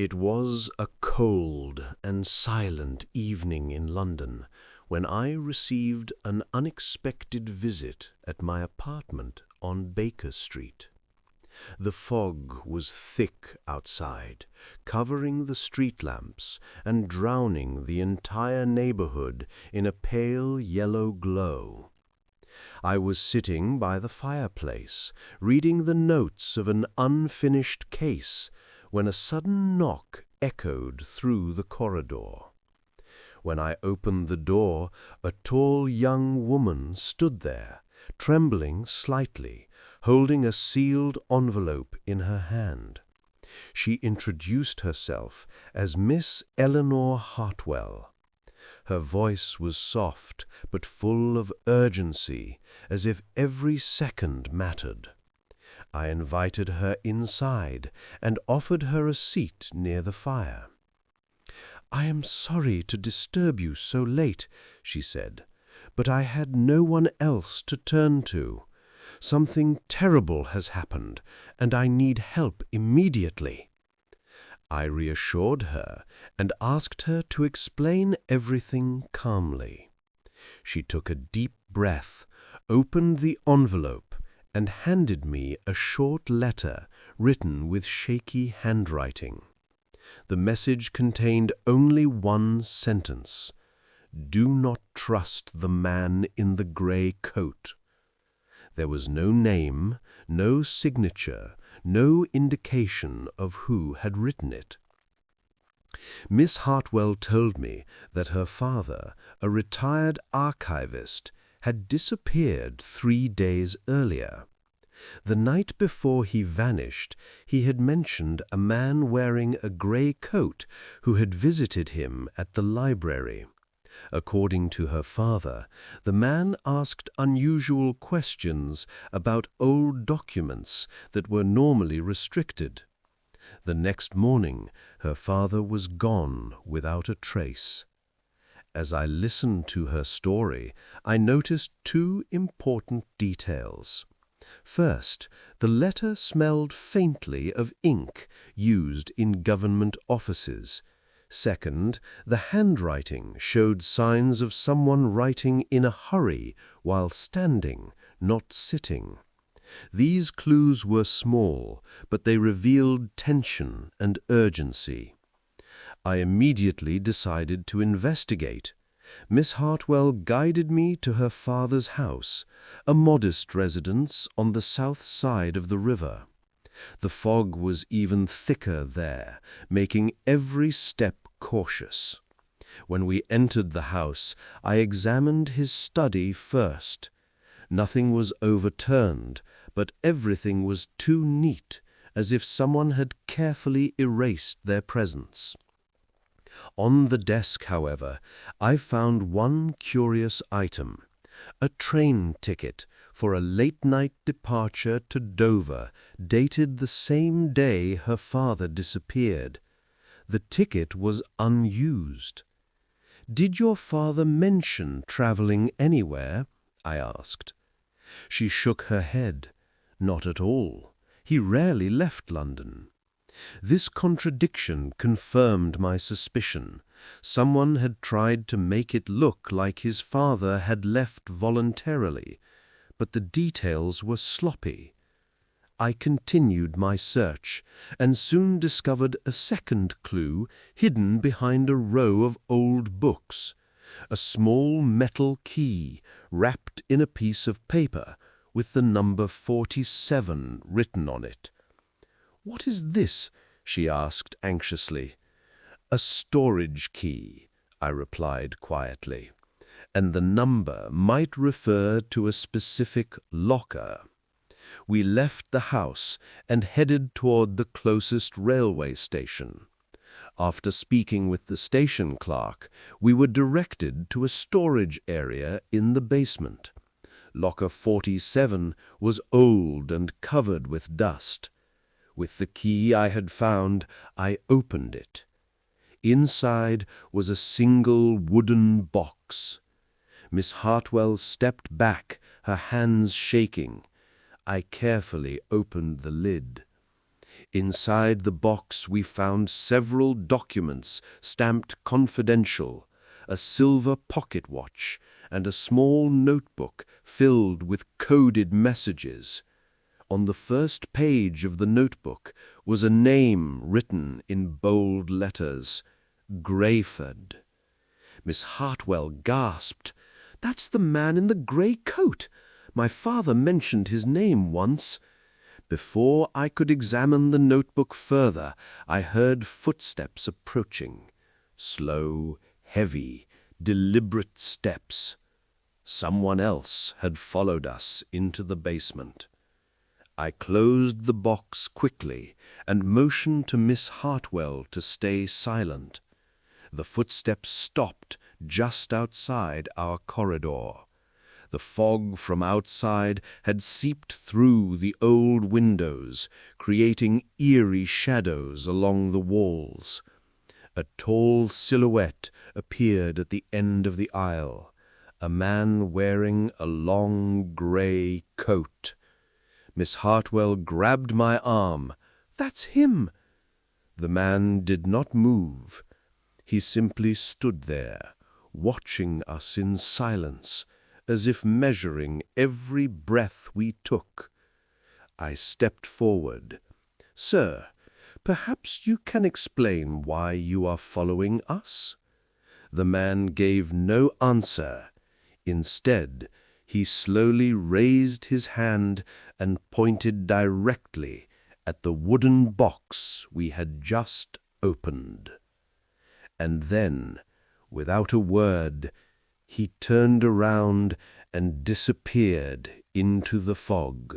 It was a cold and silent evening in London when I received an unexpected visit at my apartment on Baker Street. The fog was thick outside, covering the street lamps and drowning the entire neighborhood in a pale yellow glow. I was sitting by the fireplace, reading the notes of an unfinished case, when a sudden knock echoed through the corridor. When I opened the door, a tall young woman stood there, trembling slightly, holding a sealed envelope in her hand. She introduced herself as Miss Eleanor Hartwell. Her voice was soft but full of urgency, as if every second mattered. I invited her inside and offered her a seat near the fire. "I am sorry to disturb you so late," she said, "but I had no one else to turn to. Something terrible has happened, and I need help immediately." I reassured her and asked her to explain everything calmly. She took a deep breath, opened the envelope, and handed me a short letter written with shaky handwriting. The message contained only one sentence: "Do not trust the man in the gray coat." There was no name, no signature, no indication of who had written it. Miss Hartwell told me that her father, a retired archivist, had disappeared 3 days earlier. The night before he vanished, he had mentioned a man wearing a gray coat who had visited him at the library. According to her father, the man asked unusual questions about old documents that were normally restricted. The next morning, her father was gone without a trace. As I listened to her story, I noticed 2 important details. First, the letter smelled faintly of ink used in government offices. Second, the handwriting showed signs of someone writing in a hurry while standing, not sitting. These clues were small, but they revealed tension and urgency. I immediately decided to investigate. Miss Hartwell guided me to her father's house, a modest residence on the south side of the river. The fog was even thicker there, making every step cautious. When we entered the house, I examined his study first. Nothing was overturned, but everything was too neat, as if someone had carefully erased their presence. On the desk, however, I found one curious item: a train ticket for a late-night departure to Dover, dated the same day her father disappeared. The ticket was unused. "Did your father mention traveling anywhere?" I asked. She shook her head. "Not at all. He rarely left London." This contradiction confirmed my suspicion. Someone had tried to make it look like his father had left voluntarily, but the details were sloppy. I continued my search and soon discovered a second clue hidden behind a row of old books: a small metal key wrapped in a piece of paper with the number 47 written on it. "What is this?" she asked anxiously. "A storage key," I replied quietly, "and the number might refer to a specific locker." We left the house and headed toward the closest railway station. After speaking with the station clerk, we were directed to a storage area in the basement. Locker 47 was old and covered with dust. With the key I had found, I opened it. Inside was a single wooden box. Miss Hartwell stepped back, her hands shaking. I carefully opened the lid. Inside the box we found several documents stamped confidential, a silver pocket watch, and a small notebook filled with coded messages. On the first page of the notebook was a name written in bold letters, Grayford. Miss Hartwell gasped. "That's the man in the grey coat. My father mentioned his name once." Before I could examine the notebook further, I heard footsteps approaching. Slow, heavy, deliberate steps. Someone else had followed us into the basement. I closed the box quickly and motioned to Miss Hartwell to stay silent. The footsteps stopped just outside our corridor. The fog from outside had seeped through the old windows, creating eerie shadows along the walls. A tall silhouette appeared at the end of the aisle, a man wearing a long grey coat. Miss Hartwell grabbed my arm. "That's him!" The man did not move. He simply stood there, watching us in silence, as if measuring every breath we took. I stepped forward. "Sir, perhaps you can explain why you are following us?" The man gave no answer. Instead, he slowly raised his hand and pointed directly at the wooden box we had just opened. And then, without a word, he turned around and disappeared into the fog.